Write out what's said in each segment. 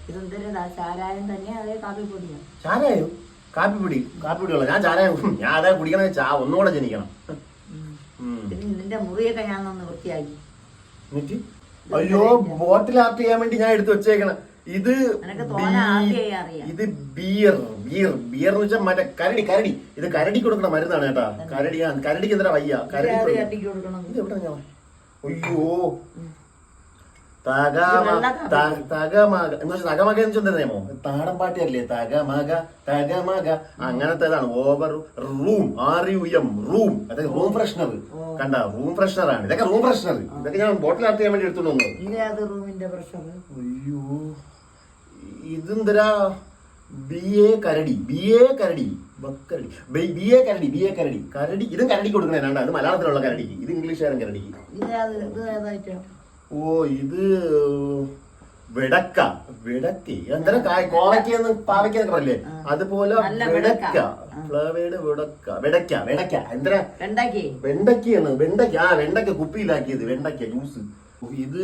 ഇതെന്തിനാ ചാരായം തന്നെയാ അതേ കാപ്പിപ്പൊടിയോ? ചാരായോ? കാപ്പിപ്പൊടിയുള്ള ഞാൻ ചാരായം ഞാൻ അതേ കുടിക്കണ ഒന്നുകൂടെ ജനിക്കണം. നിന്റെ മുറിയൊക്കെ ഞാൻ ഒന്ന് വൃത്തിയാക്കി. അയ്യോ, ബോട്ടിൽ ആർട്ട് ചെയ്യാൻ വേണ്ടി ഞാൻ എടുത്ത് വെച്ചേക്കണം. ഇത് ഇത് ബിയർ എന്ന് വെച്ചാൽ മറ്റേ കരടി ഇത് കരടി കൊടുക്കണ മരുന്നാണ് കേട്ടാ. കരടിക്ക് എന്താ വയ്യ. ഇത് എവിടെ ഞാൻ അയ്യോ തകമക എന്ന് വെച്ചാൽ തകമക എന്ന് വെച്ചാൽ നിയമോ താടൻ പാട്ടിയല്ലേ തകമക അങ്ങനത്തേതാണ്. ഓവർ റൂം RUM അതായത് റൂം ഫ്രഷ്നർ കണ്ട. റൂം ഫ്രഷ്നർ ആണ് ഇതൊക്കെ. റൂം ഫ്രഷ്നർ ഇതൊക്കെ ഞാൻ ബോട്ടിൽ ആർട്ട് ചെയ്യാൻ വേണ്ടി എടുത്തോണ്ട് വന്നത്. അയ്യോ ഇതെന്തരാ BA കരടി ഇതും കരടി കൊടുക്കണേ. അത് മലയാളത്തിലുള്ള കരടിക്ക്, ഇത് ഇംഗ്ലീഷുകാരൻ കരടിക്ക്. ഓ ഇത് വെടക്ക എന്തര കോവയ്ക്കെന്ന് പാവയ്ക്കെന്നൊക്കെ പറയില്ലേ, അതുപോലെ വെടക്ക എന്തര വെണ്ടയ്ക്ക കുപ്പിയിലാക്കിയത് വെണ്ടയ്ക്ക ജ്യൂസ്. ഇത്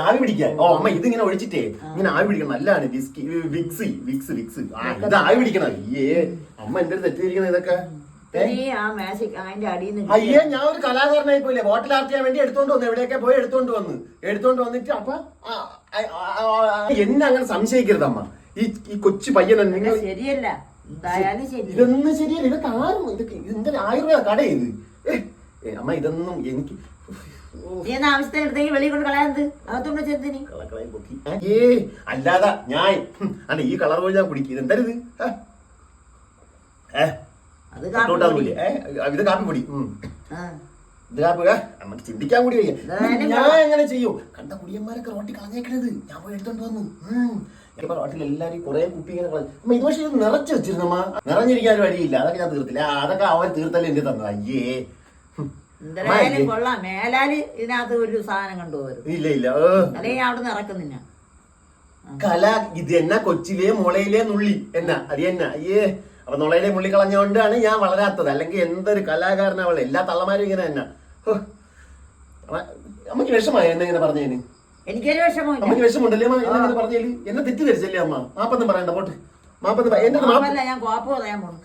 ആവി പിടിക്കാൻ. ഓ അമ്മ ഇതിങ്ങനെ ഒഴിച്ചിട്ടേ ഇങ്ങനെ ആവി പിടിക്കണം. നല്ലതാണ് വിക്സ്. ഇത് ആവി പിടിക്കണം. അമ്മ എന്റെ തെറ്റിയിരിക്കണം ഇതൊക്കെ. അയ്യേ ഞാൻ ഒരു കലാകാരനായി പോയില്ലേ. ബോട്ടിൽ ആർട്ട് ചെയ്യാൻ വേണ്ടി എടുത്തോണ്ട് വന്നു. എവിടെയൊക്കെ പോയി എടുത്തോണ്ട് വന്നിട്ട് അപ്പൊ എന്നെ അങ്ങനെ സംശയിക്കരുത് അമ്മ. ഈ കൊച്ചു പയ്യനെ നിങ്ങൾ ശരിയല്ല. ഇതൊന്നും ശരിയല്ല. ഇതൊക്കെ ആരും ഇതിന്റെ ആയുർവേദ കട ഇത്. അമ്മ ഇതൊന്നും എനിക്ക് അല്ലാതെ ഞാൻ അല്ല ഈ കളർ പോയി ഞാൻ കുടിക്കും. ഇതെന്തരുത് ഇത് കാപ്പിപ്പൊടി. ഇത് കാപ്പി നമുക്ക് ചിന്തിക്കാൻ കൂടി വയ്യ. ഞാൻ എങ്ങനെ ചെയ്യൂ? കണ്ട കുടിയന്മാരൊക്കെ റോട്ടി കളഞ്ഞേക്കണത് ഞാൻ പോയി എടുത്തോണ്ട് വന്നു. റോട്ടിൽ എല്ലാരും കുറെ കുപ്പി ഇങ്ങനെ കളഞ്ഞു. ഇത് പക്ഷേ ഇത് നിറച്ചു വെച്ചിരുന്നമ്മ. നിറഞ്ഞിരിക്കാൻ ഒരു വഴിയില്ല. അതൊക്കെ ഞാൻ തീർത്തില്ല. അതൊക്കെ അവൻ തീർത്തല്ലേ എന്റെ തന്നത്. അയ്യേ കൊള്ളാം. മേലാല് ഇതിനകത്ത് ഒരു സാധനം കണ്ടുപോകരുത്. ഇല്ല അല്ലെങ്കിൽ ഞാൻ അവിടെ നിന്ന് ഇറക്കുന്നില്ല. കല ഇത് എന്നാ കൊച്ചിലെ മുളയിലെ നുള്ളി എന്നാ അത് എന്നാ. അയ്യേ അപ്പൊ നുളയിലെ മുള്ളി കളഞ്ഞുകൊണ്ടാണ് ഞാൻ വളരാത്തത്. അല്ലെങ്കിൽ എന്തൊരു കലാകാരനാവളെ. എല്ലാ തള്ളമാരും ഇങ്ങനെ തന്നെ. അമ്മക്ക് വിഷമായി എന്നെ ഇങ്ങനെ പറഞ്ഞേന്. എനിക്കൊരു വിഷമം. അമ്മക്ക് വിഷമുണ്ടല്ലേ അമ്മ എന്നെ പറഞ്ഞേല്? എന്നെ തെറ്റിദ്ധരിച്ചല്ലേ അമ്മ? മാപ്പൊന്നും പറയണ്ട പോട്ട്. മാപ്പൊന്നും ഞാൻ കോപ്പ് പറയാൻ പോണു.